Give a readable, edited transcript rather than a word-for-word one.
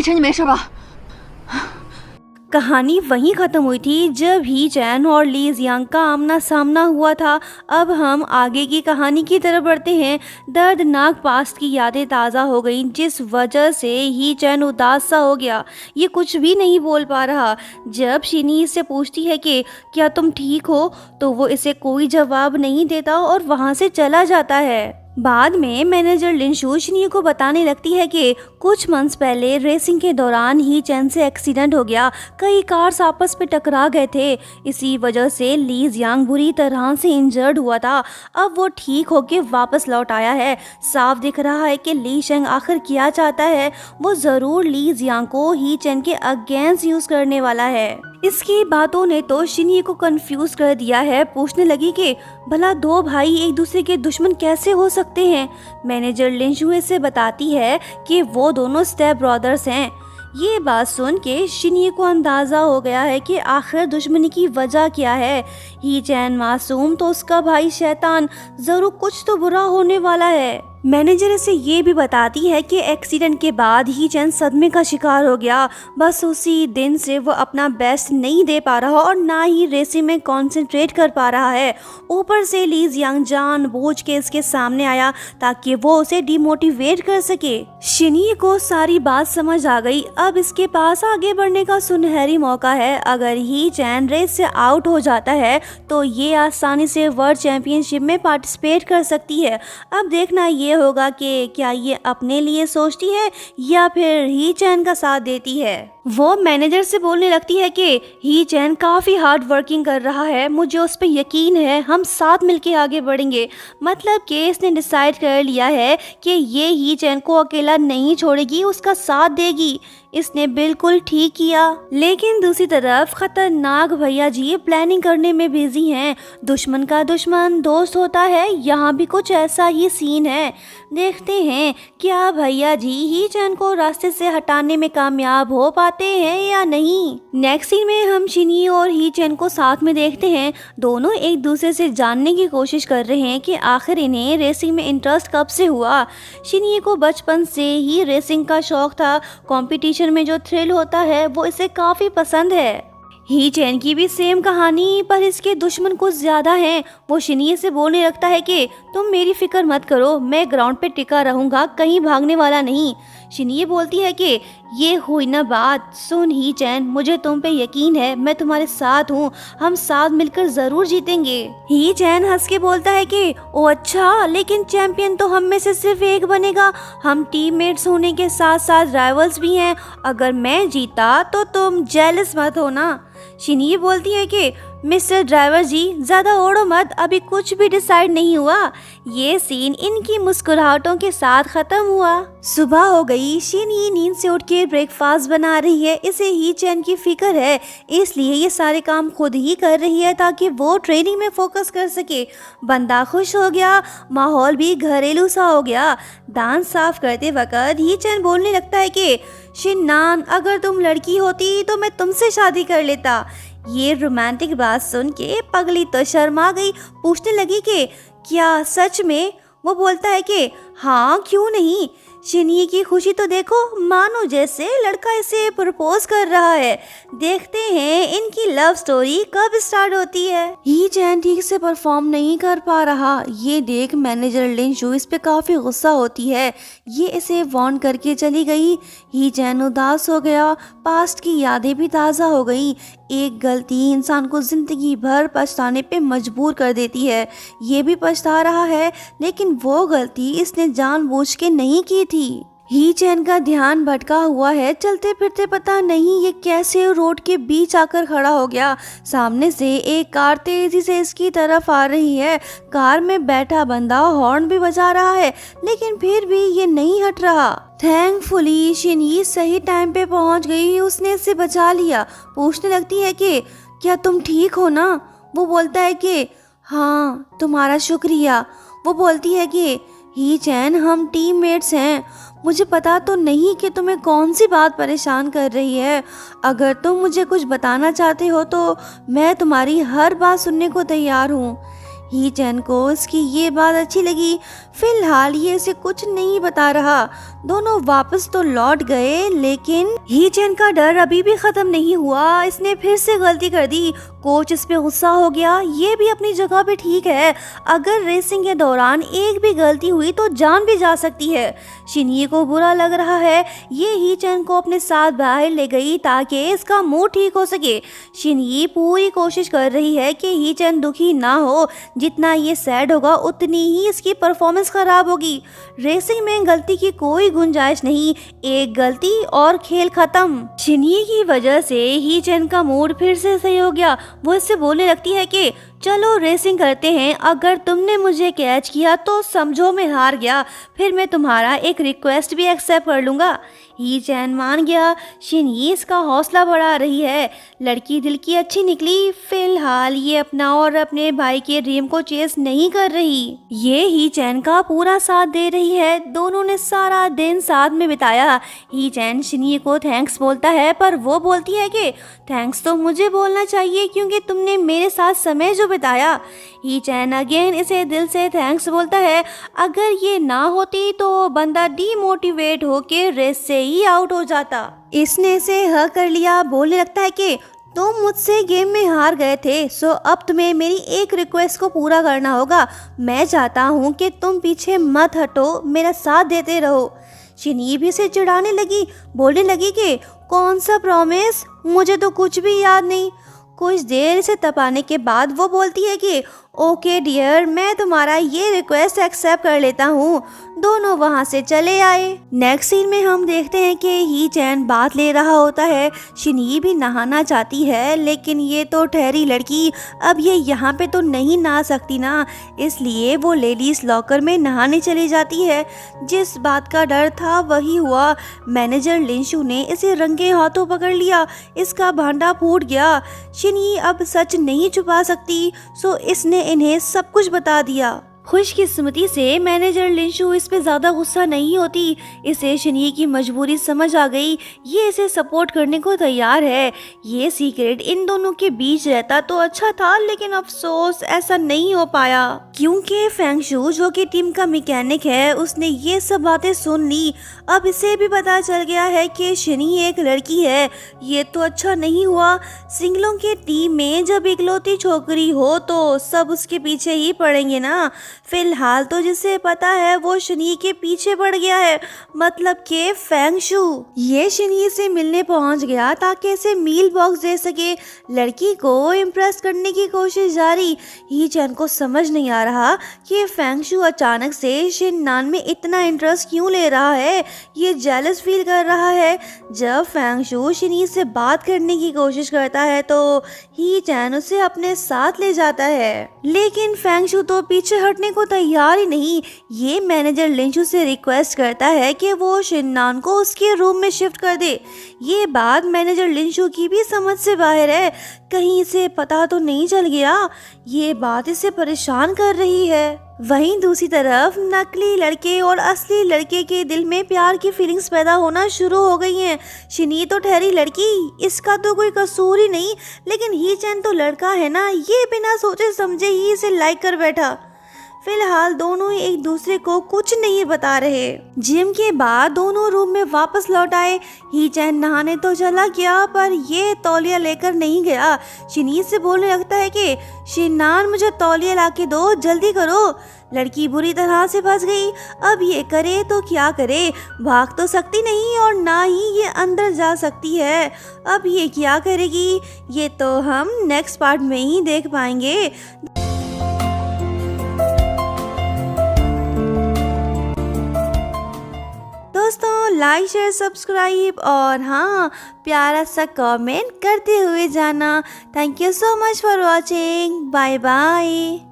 慧晨，你没事吧？ कहानी वहीं ख़त्म हुई थी जब ही चैन और ली जियांग का आमना सामना हुआ था। अब हम आगे की कहानी की तरफ बढ़ते हैं। दर्दनाक पास्ट की यादें ताज़ा हो गईं, जिस वजह से ही चैन उदास सा हो गया। ये कुछ भी नहीं बोल पा रहा। जब शिनी इससे पूछती है कि क्या तुम ठीक हो, तो वो इसे कोई जवाब नहीं देता और वहाँ से चला जाता है। बाद में मैनेजर लिनशू शिनी को बताने लगती है कि कुछ मंथ्स पहले रेसिंग के दौरान ही चैन से एक्सीडेंट हो गया। कई कार्स आपस में टकरा गए थे। इसी वजह से ली जियांग बुरी तरह से इंजर्ड हुआ था। अब वो ठीक होके वापस लौट आया है। साफ दिख रहा है कि ली शेंग आखिर क्या चाहता है। वो ज़रूर ली जियांग को ही चैन के अगेंस्ट यूज़ करने वाला है। इसकी बातों ने तो शिनी को कंफ्यूज कर दिया है। पूछने लगी कि भला दो भाई एक दूसरे के दुश्मन कैसे हो सकते हैं। मैनेजर लिनशू से बताती है कि वो दोनों स्टेप ब्रदर्स हैं। ये बात सुन के शिनी को अंदाज़ा हो गया है कि आखिर दुश्मनी की वजह क्या है। ही चैन मासूम तो उसका भाई शैतान, ज़रूर कुछ तो बुरा होने वाला है। मैनेजर इसे ये भी बताती है कि एक्सीडेंट के बाद ही चैन सदमे का शिकार हो गया। बस उसी दिन से वो अपना बेस्ट नहीं दे पा रहा और ना ही रेसिंग में कंसंट्रेट कर पा रहा है। ऊपर से ली जियांग जानबूझ के इसके सामने आया ताकि वो उसे डिमोटिवेट कर सके। शिनी को सारी बात समझ आ गई। अब इसके पास आगे बढ़ने का सुनहरी मौका है। अगर ही चैन रेस से आउट हो जाता है तो ये आसानी से वर्ल्ड चैंपियनशिप में पार्टिसिपेट कर सकती है। अब देखना ये होगा कि क्या ये अपने लिए सोचती है या फिर ही चैन का साथ देती है। वो मैनेजर से बोलने लगती है कि ही चैन काफ़ी हार्ड वर्किंग कर रहा है, मुझे उस पर यकीन है, हम साथ मिलके आगे बढ़ेंगे। मतलब कि इसने डिसाइड कर लिया है कि ये ही चैन को अकेला नहीं छोड़ेगी, उसका साथ देगी। इसने बिल्कुल ठीक किया। लेकिन दूसरी तरफ खतरनाक भैया जी प्लानिंग करने में बिजी हैं। दुश्मन का दुश्मन दोस्त होता है, यहाँ भी कुछ ऐसा ही सीन है। देखते हैं क्या भैया जी ही चैन को रास्ते से हटाने में कामयाब हो पाते हैं या नहीं। नेक्स्ट सीन में हम शिनी और ही चैन को साथ में देखते हैं। दोनों एक दूसरे से जानने की कोशिश कर रहे हैं कि आखिर इन्हें रेसिंग में इंटरेस्ट कब से हुआ। शिनी को बचपन से ही रेसिंग का शौक था। कंपटीशन में जो थ्रिल होता है वो इसे काफी पसंद है। ही चैन की भी सेम कहानी, पर इसके दुश्मन कुछ ज्यादा हैं। वो शिनी से बोलने लगता है कि तुम मेरी फिक्र मत करो, मैं ग्राउंड पे टिका रहूंगा, कहीं भागने वाला नहीं। शिनी बोलती है कि ये हुई ना बात, सुन ही चैन, मुझे तुम पे यकीन है, मैं तुम्हारे साथ हूँ, हम साथ मिलकर जरूर जीतेंगे। ही चैन हंस के बोलता है कि ओ अच्छा, लेकिन चैंपियन तो हम में से सिर्फ एक बनेगा। हम टीममेट्स होने के साथ साथ राइवल्स भी हैं। अगर मैं जीता तो तुम जेलस मत हो ना। शिनी बोलती है कि मिस्टर ड्राइवर जी ज़्यादा ओढ़ो मत, अभी कुछ भी डिसाइड नहीं हुआ। ये सीन इनकी मुस्कुराहटों के साथ ख़त्म हुआ। सुबह हो गई। शिनी नींद से उठ के ब्रेकफास्ट बना रही है। इसे ही चैन की फिक्र है, इसलिए ये सारे काम खुद ही कर रही है ताकि वो ट्रेनिंग में फोकस कर सके। बंदा खुश हो गया, माहौल भी घरेलू सा हो गया। दांत साफ करते वक्त ही चैन बोलने लगता है कि शिन्नान, अगर तुम लड़की होती तो मैं तुमसे शादी कर लेता। ये रोमांटिक बात सुन के पगली तो शर्मा गई। पूछने लगी कि क्या सच में? वो बोलता है कि हाँ, क्यों नहीं। शिनी की खुशी तो देखो, मानो जैसे लड़का इसे प्रपोज कर रहा है। देखते हैं इनकी लव स्टोरी कब स्टार्ट होती है। ही चैन ठीक से परफॉर्म नहीं कर पा रहा। ये देख मैनेजर लिनशू इस पे काफ़ी गुस्सा होती है। ये इसे वार्न करके चली गई। ही चैन उदास हो गया। पास्ट की यादें भी ताज़ा हो गई। एक गलती इंसान को ज़िंदगी भर पछताने पे मजबूर कर देती है। ये भी पछता रहा है, लेकिन वो गलती इसने जानबूझ के नहीं की थी। ही चैन का ध्यान भटका हुआ है। चलते फिरते पता नहीं ये कैसे रोड के बीच आकर खड़ा हो गया। सामने से एक कार तेजी से इसकी तरफ आ रही है। कार में बैठा बंदा हॉर्न भी बजा रहा है, लेकिन फिर भी ये नहीं हट रहा। थैंकफुली शिनी सही टाइम पे पहुंच गई। उसने इसे बचा लिया। पूछने लगती है कि क्या तुम ठीक हो ना। वो बोलता है कि हाँ, तुम्हारा शुक्रिया। वो बोलती है कि ही चैन, हम टीममेट्स हैं। मुझे पता तो नहीं कि तुम्हें कौन सी बात परेशान कर रही है। अगर तुम मुझे कुछ बताना चाहते हो तो मैं तुम्हारी हर बात सुनने को तैयार हूँ। ही चैन को इसकी ये बात अच्छी लगी। फिलहाल ये इसे कुछ नहीं बता रहा। दोनों वापस तो लौट गए, लेकिन ही चैन का डर अभी भी खत्म नहीं हुआ। इसने फिर से गलती कर दी। कोच इस पे गुस्सा हो गया। ये भी अपनी जगह पे ठीक है, अगर रेसिंग के दौरान एक भी गलती हुई तो जान भी जा सकती है। शिनये को बुरा लग रहा है। ये ही चैन को अपने साथ बाहर ले गई ताकि इसका मूड ठीक हो सके। शिनये पूरी कोशिश कर रही है कि ही चैन दुखी ना हो। जितना ये सैड होगा उतनी ही इसकी परफॉर्मेंस खराब होगी। रेसिंग में गलती की कोई गुंजाइश नहीं, एक गलती और खेल खत्म। शिनये की वजह से ही चैन का मूड फिर से सही हो गया। वो इससे बोलने लगती है कि चलो रेसिंग करते हैं, अगर तुमने मुझे कैच किया तो समझो मैं हार गया, फिर मैं तुम्हारा एक रिक्वेस्ट भी एक्सेप्ट कर लूँगा। ही चैन मान गया। शिनये इसका हौसला बढ़ा रही है। लड़की दिल की अच्छी निकली। फिलहाल ये अपना और अपने भाई के ड्रीम को चेस नहीं कर रही, ये ही चैन का पूरा साथ दे रही है। दोनों ने सारा दिन साथ में बिताया। ही चैन शिनये को थैंक्स बोलता है, पर वो बोलती है कि थैंक्स तो मुझे बोलना चाहिए क्योंकि तुमने मेरे साथ समय जो बिताया। ही चैन अगेन इसे दिल से थैंक्स बोलता है। अगर ये ना होती तो बंदा डीमोटिवेट होके रेस से ही आउट हो जाता। इसने इसे हग कर लिया। बोलने लगता है कि तुम मुझसे गेम में हार गए थे, सो अब तुम्हें मेरी एक रिक्वेस्ट को पूरा करना होगा। मैं चाहता हूँ कि तुम पीछे मत हटो, मेरा साथ देते रहो। शिनये भी इसे चिढ़ाने लगी। बोलने लगी कि कौन सा प्रॉमिस, मुझे तो कुछ भी याद नहीं। कुछ देर इसे तपाने के बाद वो बोलती है कि ओके डियर, मैं तुम्हारा ये रिक्वेस्ट एक्सेप्ट कर लेता हूँ। दोनों वहाँ से चले आए। नेक्स्ट सीन में हम देखते हैं कि ही चैन बात ले रहा होता है। शिनये भी नहाना चाहती है, लेकिन ये तो ठहरी लड़की, अब ये यहाँ पे तो नहीं नहा सकती ना, इसलिए वो लेडीज लॉकर में नहाने चली जाती है। जिस बात का डर था वही हुआ। मैनेजर लिंशु ने इसे रंगे हाथों पकड़ लिया। इसका भांडा फूट गया। शिनये अब सच नहीं छुपा सकती, सो इसने इन्हें सब कुछ बता दिया। खुशकिस्मती से मैनेजर लिंशु इस पे ज़्यादा गुस्सा नहीं होती। इसे शिनये की मजबूरी समझ आ गई। ये इसे सपोर्ट करने को तैयार है। ये सीक्रेट इन दोनों के बीच रहता तो अच्छा था, लेकिन अफसोस ऐसा नहीं हो पाया क्योंकि फेंगशु जो कि टीम का मैकेनिक है, उसने ये सब बातें सुन ली। अब इसे भी पता चल गया है कि शिनये एक लड़की है। ये तो अच्छा नहीं हुआ। सिंगलों के टीम में जब इकलौती छोकरी हो तो सब उसके पीछे ही पड़ेंगे ना। फिलहाल तो जिसे पता है वो शिनये के पीछे पड़ गया है, मतलब के फेंगशु। ये शिनये से मिलने पहुंच गया ताकि इसे मील बॉक्स दे सके। लड़की को इम्प्रेस करने की कोशिश जारी। ही चैन को समझ नहीं आ रहा कि फेंगशु अचानक से शिननान में इतना इंटरेस्ट क्यों ले रहा है। ये जेलस फील कर रहा है। जब फेंगशु शिनये से बात करने की कोशिश करता है तो ही चैन उसे अपने साथ ले जाता है, लेकिन फेंगशु तो पीछे हटने को तैयार ही नहीं। ये मैनेजर लिंशु से रिक्वेस्ट करता है कि वो शिननान को उसके रूम में शिफ्ट कर दे। ये बात मैनेजर लिंशु की भी समझ से बाहर है। कहीं इसे पता तो नहीं चल गया। ये बात इसे परेशान कर रही है। वहीं दूसरी तरफ नकली लड़के और असली लड़के के दिल में प्यार की फीलिंग्स पैदा होना शुरू हो गई हैं। शिनये तो ठहरी लड़की, इसका तो कोई कसूर ही नहीं, लेकिन ही चैन तो लड़का है ना, ये बिना सोचे समझे ही इसे लाइक कर बैठा। फिलहाल दोनों एक दूसरे को कुछ नहीं बता रहे। जिम के बाद दोनों रूम में वापस लौट आए। ही चैन नहाने तो चला गया, पर ये तौलिया लेकर नहीं गया। शिनये से बोलने लगता है कि शिननान, मुझे तौलिया लाके दो, जल्दी करो। लड़की बुरी तरह से फंस गई। अब ये करे तो क्या करे, भाग तो सकती नहीं और ना ही ये अंदर जा सकती है। अब ये क्या करेगी, ये तो हम नेक्स्ट पार्ट में ही देख पाएंगे। दोस्तों लाइक शेयर सब्सक्राइब और हाँ, प्यारा सा कमेंट करते हुए जाना। Thank you so much for watching. Bye bye.